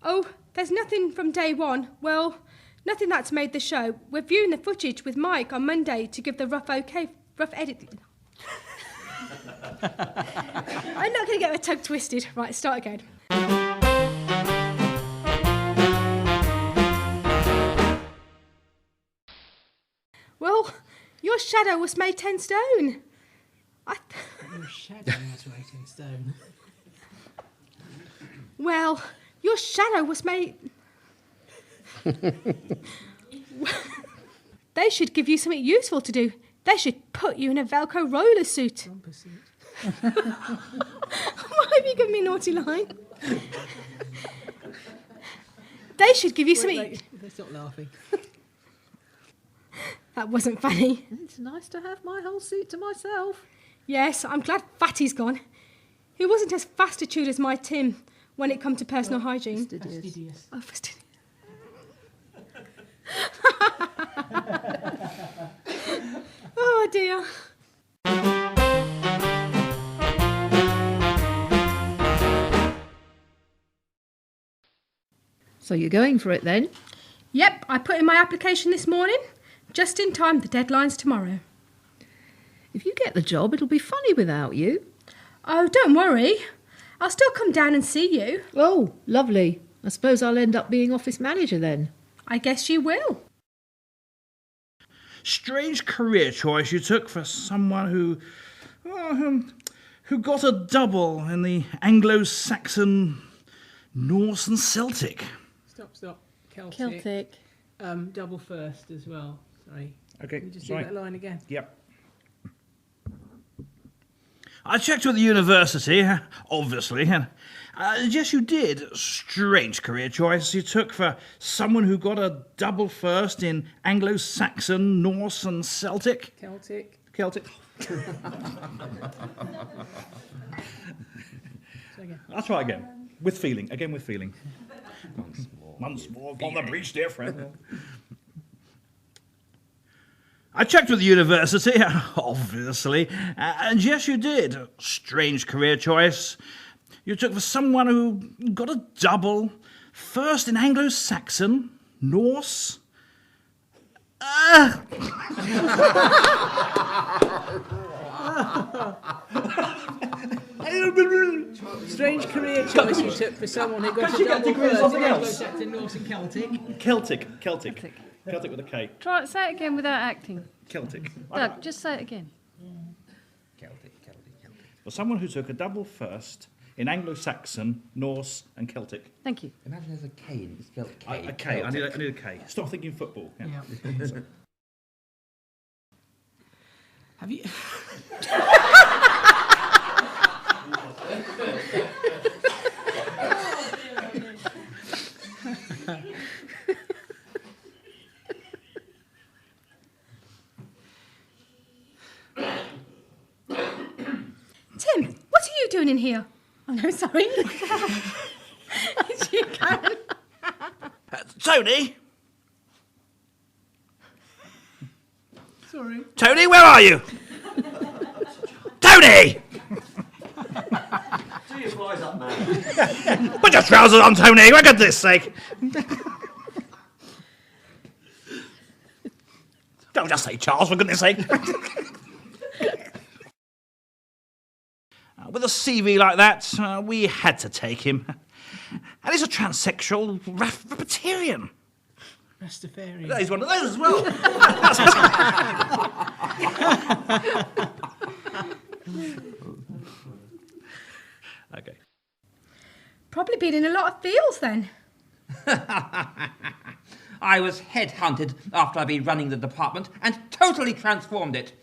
Oh, there's nothing from day one. Well, nothing that's made the show. We're viewing the footage with Mike on Monday to give the rough edit. I'm not going to get my tongue twisted. Right, start again. Well, your shadow was made 10 stone. Your shadow was made in stone. Well, your shadow was made... They should give you something useful to do. They should put you in a Velcro roller suit. Romper suit. Why have you given me a naughty line? They should give you something... They stop laughing. That wasn't funny. It's nice to have my whole suit to myself. Yes, I'm glad Fatty's gone. He wasn't as fastitude as my Tim when it come to personal hygiene. Fastidious. Oh, fastidious. Oh, dear. So you're going for it then? Yep, I put in my application this morning. Just in time, the deadline's tomorrow. If you get the job, it'll be funny without you. Oh, don't worry. I'll still come down and see you. Oh, lovely. I suppose I'll end up being office manager then. I guess you will. Strange career choice you took for someone who got a double in the Anglo-Saxon, Norse and Celtic. Stop. Celtic. Double first as well. Sorry. Okay, Can you just sorry. do that line again? Yep. I checked with the university, obviously, and yes, you did. Strange career choice you took for someone who got a double first in Anglo-Saxon, Norse and Celtic. Celtic. So I'll try again. With feeling. Again with feeling. Once more upon the breach, dear friend. I checked with the university, obviously, and yes, you did. Strange career choice you took for someone who got a double, first in Anglo-Saxon, Norse... Strange career choice you took for someone who got a double first in Anglo-Saxon, Norse and Celtic. Celtic with a K. Say it again without acting. Celtic. Doug, just say it again. Celtic. For someone who took a double first in Anglo-Saxon, Norse and Celtic. Thank you. Imagine there's a K and it's spelled K. A K. I need a K. Stop thinking football. Yeah. Have you... Tim, what are you doing in here? Oh, no, sorry. It's you, Karen. Tony? Sorry. Tony, where are you? Tony! Do your flies up, man. Put your trousers on, Tony, for goodness sake. Don't just say Charles, for goodness sake. With a CV like that, we had to take him. And he's a transsexual Rastafarian. Rastafarian. He's one of those as well. Okay. Probably been in a lot of fields then. I was headhunted after I'd been running the department and totally transformed it.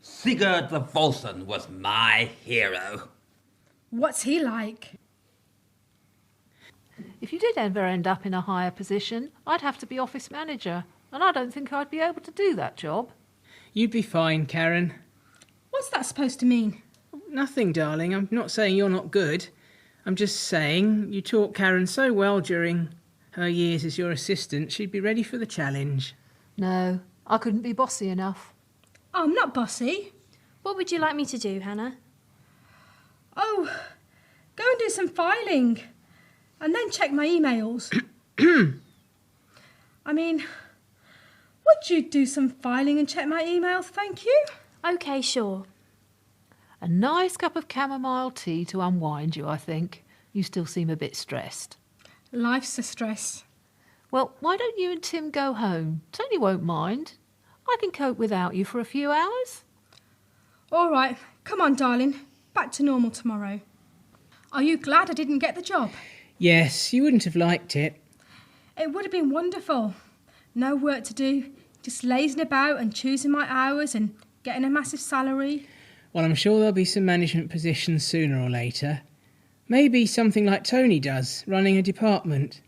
Sigurd the Volsung was my hero. What's he like? If you did ever end up in a higher position, I'd have to be office manager, and I don't think I'd be able to do that job. You'd be fine, Karen. What's that supposed to mean? Nothing, darling. I'm not saying you're not good. I'm just saying you taught Karen so well during her years as your assistant, she'd be ready for the challenge. No, I couldn't be bossy enough. Oh, I'm not bossy. What would you like me to do, Hannah? Oh, go and do some filing. and then check my emails. I mean, would you do some filing and check my emails, thank you? OK, sure. A nice cup of chamomile tea to unwind you, I think. You still seem a bit stressed. Life's a stress. Well, why don't you and Tim go home? Tony won't mind. I can cope without you for a few hours. All right, come on, darling. Back to normal tomorrow. Are you glad I didn't get the job? Yes, you wouldn't have liked it. It would have been wonderful. No work to do, just lazing about and choosing my hours and getting a massive salary. Well, I'm sure there'll be some management positions sooner or later. Maybe something like Tony does, running a department.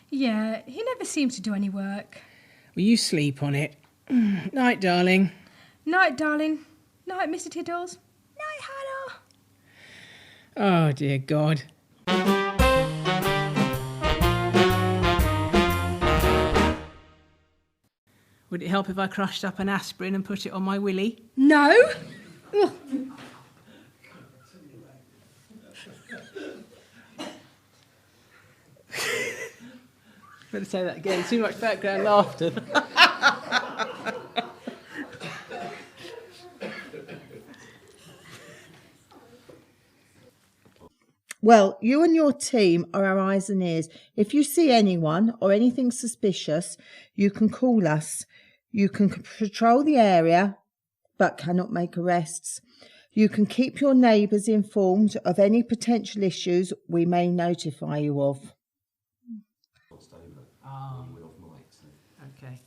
Yeah, he never seems to do any work. Will you sleep on it? Night, darling. Night, darling. Night, Mr. Tiddles. Night, Hannah. Oh, dear God. Would it help if I crushed up an aspirin and put it on my willy? No. Ugh. Better say that again. Too much background laughter. Well, you and your team are our eyes and ears. If you see anyone or anything suspicious, you can call us. You can patrol the area, but cannot make arrests. You can keep your neighbours informed of any potential issues we may notify you of. Okay.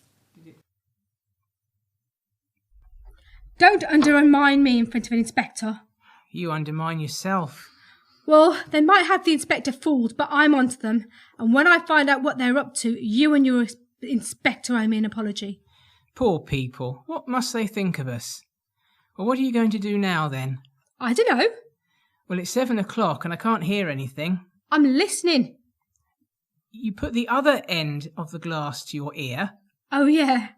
Don't undermine me in front of an inspector. You undermine yourself. Well, they might have the inspector fooled, but I'm onto them. And when I find out what they're up to, you and your inspector owe me an apology. Poor people. What must they think of us? Well, what are you going to do now, then? I don't know. Well, it's 7 o'clock and I can't hear anything. I'm listening. You put the other end of the glass to your ear. Oh, yeah.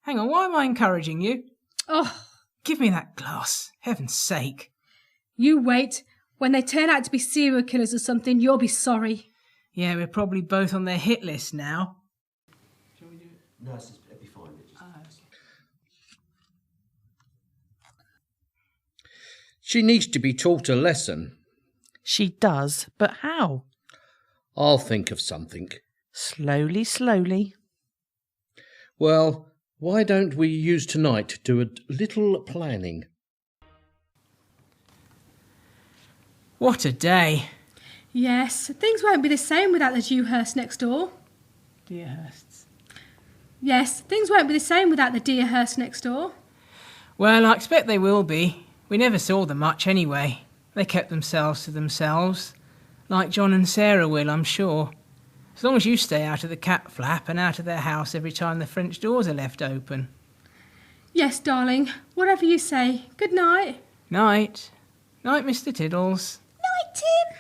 Hang on, why am I encouraging you? Oh, Give me that glass. Heaven's sake. you wait. When they turn out to be serial killers or something, you'll be sorry. Yeah, we're probably both on their hit list now. No, it'll be fine. She needs to be taught a lesson. She does, but how? I'll think of something. Slowly, slowly. Well, why don't we use tonight to do a little planning? What a day. Yes, things won't be the same without the Dewhurst next door. Dearhursts. Yes, things won't be the same without the Deerhurst next door. Well, I expect they will be. We never saw them much anyway. They kept themselves to themselves. Like John and Sarah will, I'm sure. As long as you stay out of the cat flap and out of their house every time the French doors are left open. Yes, darling, whatever you say. Good night. Night. Night, Mr. Tiddles. Night, Tim.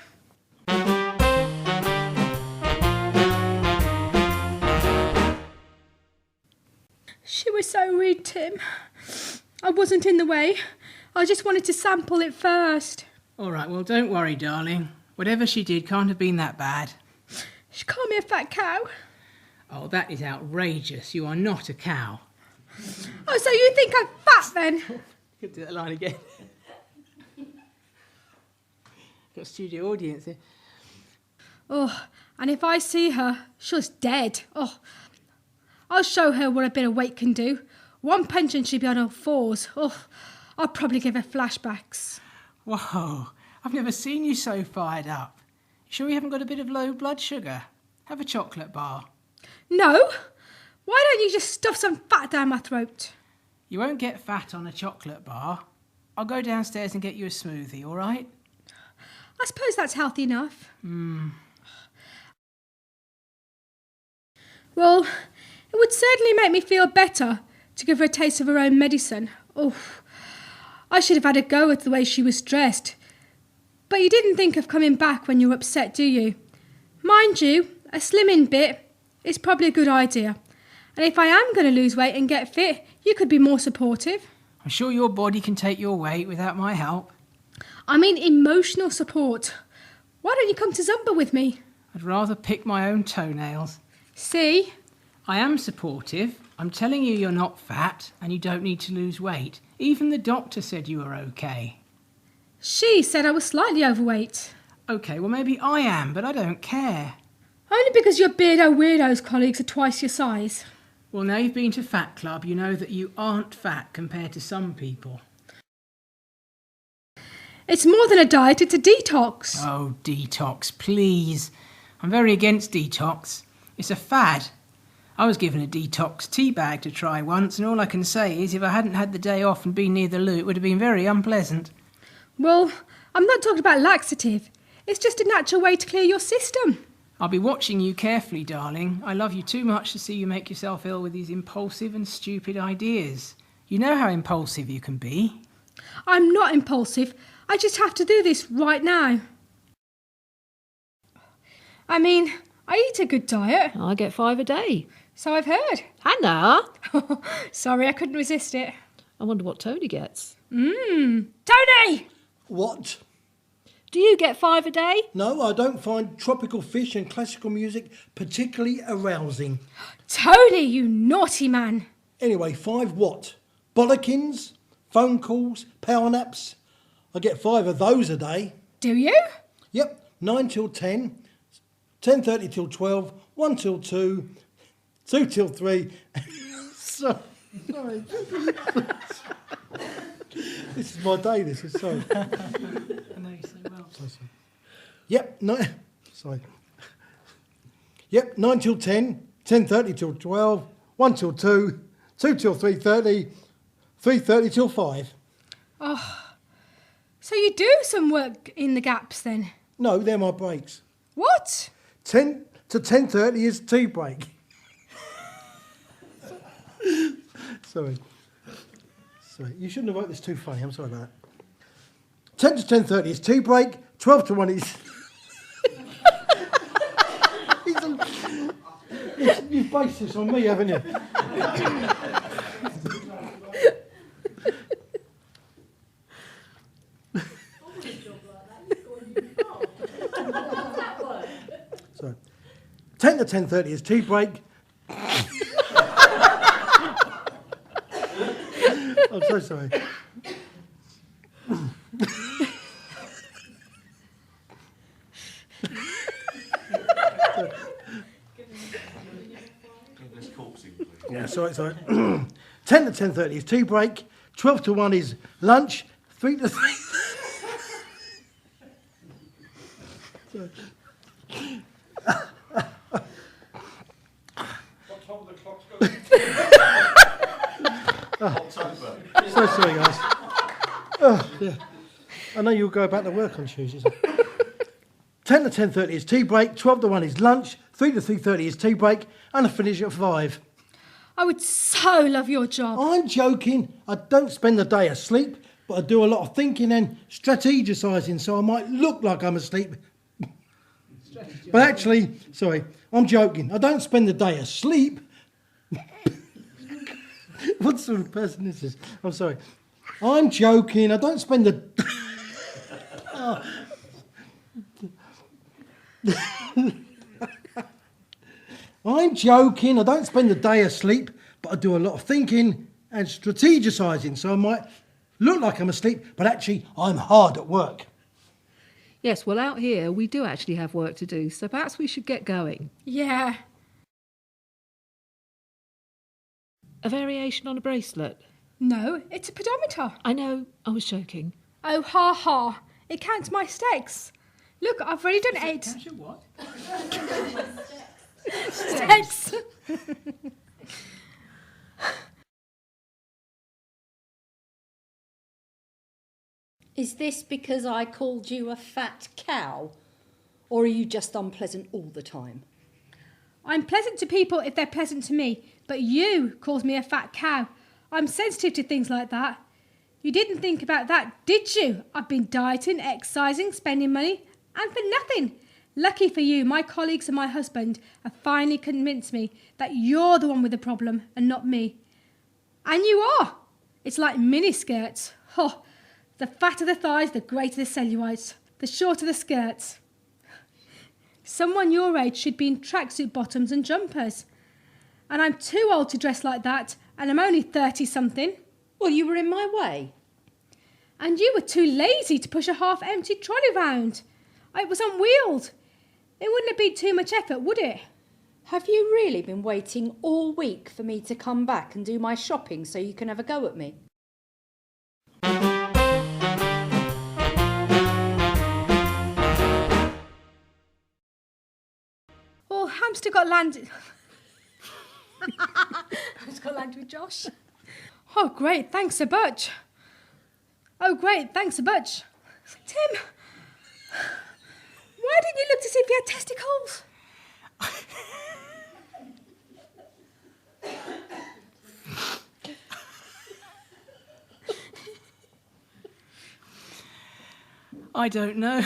She was so rude, Tim. I wasn't in the way. I just wanted to sample it first. All right, well, don't worry, darling. Whatever she did can't have been that bad. She called me a fat cow. Oh, that is outrageous. You are not a cow. Oh, so you think I'm fat then? Could do that line again. Got a studio audience here. Oh, and if I see her, she's dead. Oh, I'll show her what a bit of weight can do. One punch and she'll be on all fours. Oh, I'll probably give her flashbacks. Whoa, I've never seen you so fired up. You sure you haven't got a bit of low blood sugar? Have a chocolate bar. No? Why don't you just stuff some fat down my throat? You won't get fat on a chocolate bar. I'll go downstairs and get you a smoothie, all right? I suppose that's healthy enough. Well, it would certainly make me feel better to give her a taste of her own medicine. Oh, I should have had a go at the way she was dressed. But you didn't think of coming back when you were upset, do you? Mind you, a slimming bit is probably a good idea. And if I am going to lose weight and get fit, you could be more supportive. I'm sure your body can take your weight without my help. I mean emotional support. Why don't you come to Zumba with me? I'd rather pick my own toenails. See? I am supportive. I'm telling you you're not fat and you don't need to lose weight. Even the doctor said you were okay. She said I was slightly overweight. Okay, well maybe I am, but I don't care. Only because your beardo weirdos colleagues are twice your size. Well, now you've been to Fat Club, you know that you aren't fat compared to some people. It's more than a diet, it's a detox. Oh, detox, please. I'm very against detox. It's a fad. I was given a detox tea bag to try once, and all I can say is if I hadn't had the day off and been near the loo, it would have been very unpleasant. Well, I'm not talking about laxative. It's just a natural way to clear your system. I'll be watching you carefully, darling. I love you too much to see you make yourself ill with these impulsive and stupid ideas. You know how impulsive you can be. I'm not impulsive. I just have to do this right now. I mean, I eat a good diet. I get 5 a day. So I've heard. Hannah! Sorry, I couldn't resist it. I wonder what Tony gets. Tony! What? Do you get 5 a day? No, I don't find tropical fish and classical music particularly arousing. Tony, you naughty man. Anyway, 5 what? Bollockins? Phone calls? Power naps? I get 5 of those a day. Do you? Yep, 9 till 10, 10:30 till 12, 1 till 2, 2 till 3. Sorry. This is my day, this is, sorry. I know you so well. Sorry. Yep, 9, sorry. Yep, 9 till 10, 10:30 till 12, 1 till 2, 2 till 3:30, 3:30 till 5. Oh, so you do some work in the gaps then? No, they're my breaks. What? 10 to 10:30 is tea break. Sorry. You shouldn't have worked this too funny. I'm sorry about that. 10 to 10:30 is tea break. 12 to 1 is... You've based this on me, haven't you? So, 10 to 10:30 is tea break. I'm so sorry. Yeah, sorry. 10 to 10:30 is tea break. 12 to 1 is lunch. 3 to 3. Sorry. So sorry, guys. Oh, yeah. I know you'll go back to work on Tuesdays. 10 to 10:30 is tea break, 12 to 1 is lunch, 3 to 3:30 is tea break, and I finish at 5. I would so love your job. I'm joking. I don't spend the day asleep, but I do a lot of thinking and strategising, so I might look like I'm asleep. But actually, sorry, I'm joking. I don't spend the day asleep. What sort of person is this? I'm sorry. I'm joking. I don't spend the... Oh. I'm joking. I don't spend the day asleep, but I do a lot of thinking and strategising, so I might look like I'm asleep, but actually I'm hard at work. Yes, well, out here we do actually have work to do, so perhaps we should get going. Yeah. A variation on a bracelet? No, it's a pedometer. I know, I was joking. Oh, ha ha. It counts my steaks. Look, I've already done 8. Counts your what? Steaks. Is this because I called you a fat cow? Or are you just unpleasant all the time? I'm pleasant to people if they're pleasant to me, but you calls me a fat cow. I'm sensitive to things like that. You didn't think about that, did you? I've been dieting, exercising, spending money, and for nothing. Lucky for you, my colleagues and my husband have finally convinced me that you're the one with the problem and not me. And you are. It's like miniskirts. Oh, the fatter the thighs, the greater the cellulite. The shorter the skirts. Someone your age should be in tracksuit bottoms and jumpers. And I'm too old to dress like that, and I'm only 30-something. Well, you were in my way. And you were too lazy to push a half-empty trolley round. It was on wheels. It wouldn't have been too much effort, would it? Have you really been waiting all week for me to come back and do my shopping so you can have a go at me? Well, Hamster got landed. Hamster got landed with Josh. Oh, great, thanks a bunch. Oh, great, thanks a bunch. Tim, why didn't you look to see if you had testicles? I don't know.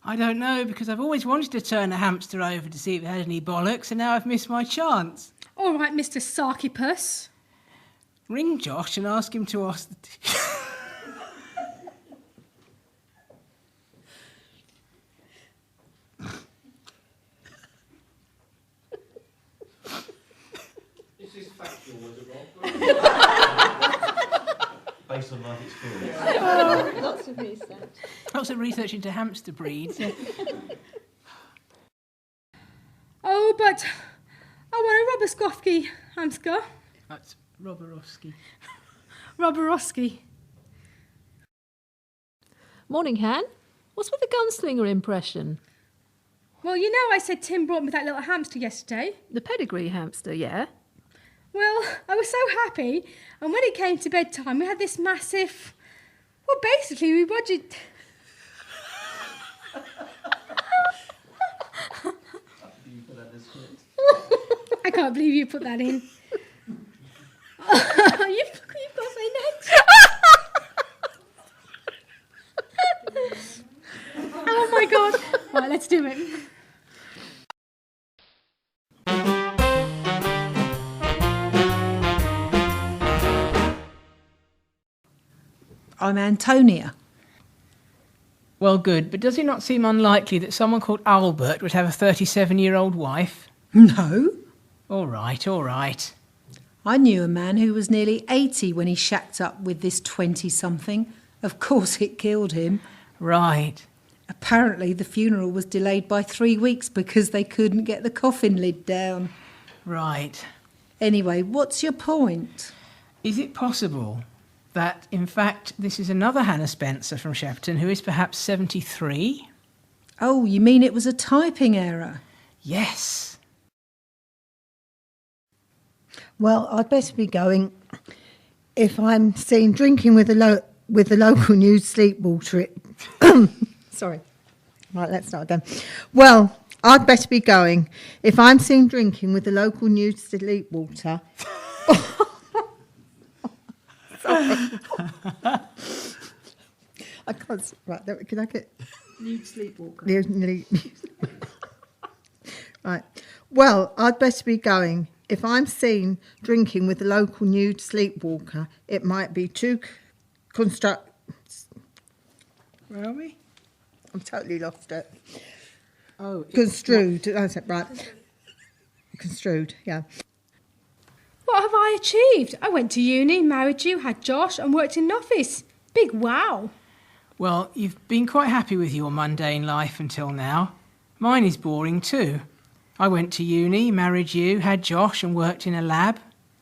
I don't know, because I've always wanted to turn a hamster over to see if it had any bollocks, and now I've missed my chance. All right, Mr. Sarkipus. Ring Josh and ask him to ask the... This is factual, was it, Rob? Based on life experience. Oh, lots of research. Lots of research into hamster breeds. Oh, but I want a Roberskowski hamster. That's Roborowski. Roborowski. Morning, Han. What's with the gunslinger impression? Well, you know I said Tim brought me that little hamster yesterday. The pedigree hamster, yeah? Well, I was so happy, and when it came to bedtime, we had this massive... Well, basically, we watched... I can't believe you put that in. You've got to say next. Oh my God. Right, let's do it. I'm Antonia. Well, good, but does it not seem unlikely that someone called Albert would have a 37-year-old wife? No. All right, all right. I knew a man who was nearly 80 when he shacked up with this 20-something. Of course it killed him. Right. Apparently the funeral was delayed by 3 weeks because they couldn't get the coffin lid down. Right. Anyway, what's your point? Is it possible that, in fact, this is another Hannah Spencer from Shepperton who is perhaps 73? Oh, you mean it was a typing error? Yes. Well, I'd better be going. If I'm seen drinking with the local nude sleepwalker, sorry. Right, let's start again. Well, I'd better be going. If I'm seen drinking with the local nude sleepwalker... Sorry. I can't... Right, can I get... Nude sleepwalker. Right. Well, I'd better be going. If I'm seen drinking with the local nude sleepwalker, it might be too Where are we? I'm totally lost it. Oh. Construed. That's it, right. Construed, yeah. What have I achieved? I went to uni, married you, had Josh, and worked in an office. Big wow. Well, you've been quite happy with your mundane life until now. Mine is boring too. I went to uni, married you, had Josh, and worked in a lab.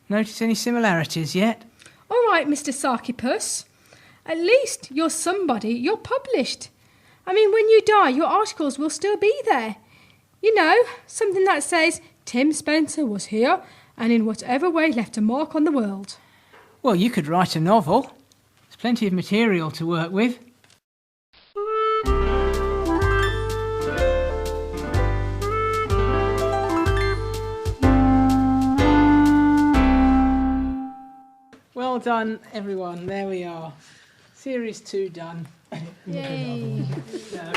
Notice any similarities yet? All right, Mr. Sarkipus. At least you're somebody. You're published. I mean, when you die, your articles will still be there. You know, something that says, Tim Spencer was here and in whatever way left a mark on the world. Well, you could write a novel. There's plenty of material to work with. Well done, everyone. There we are. Series 2 done. Yay. No,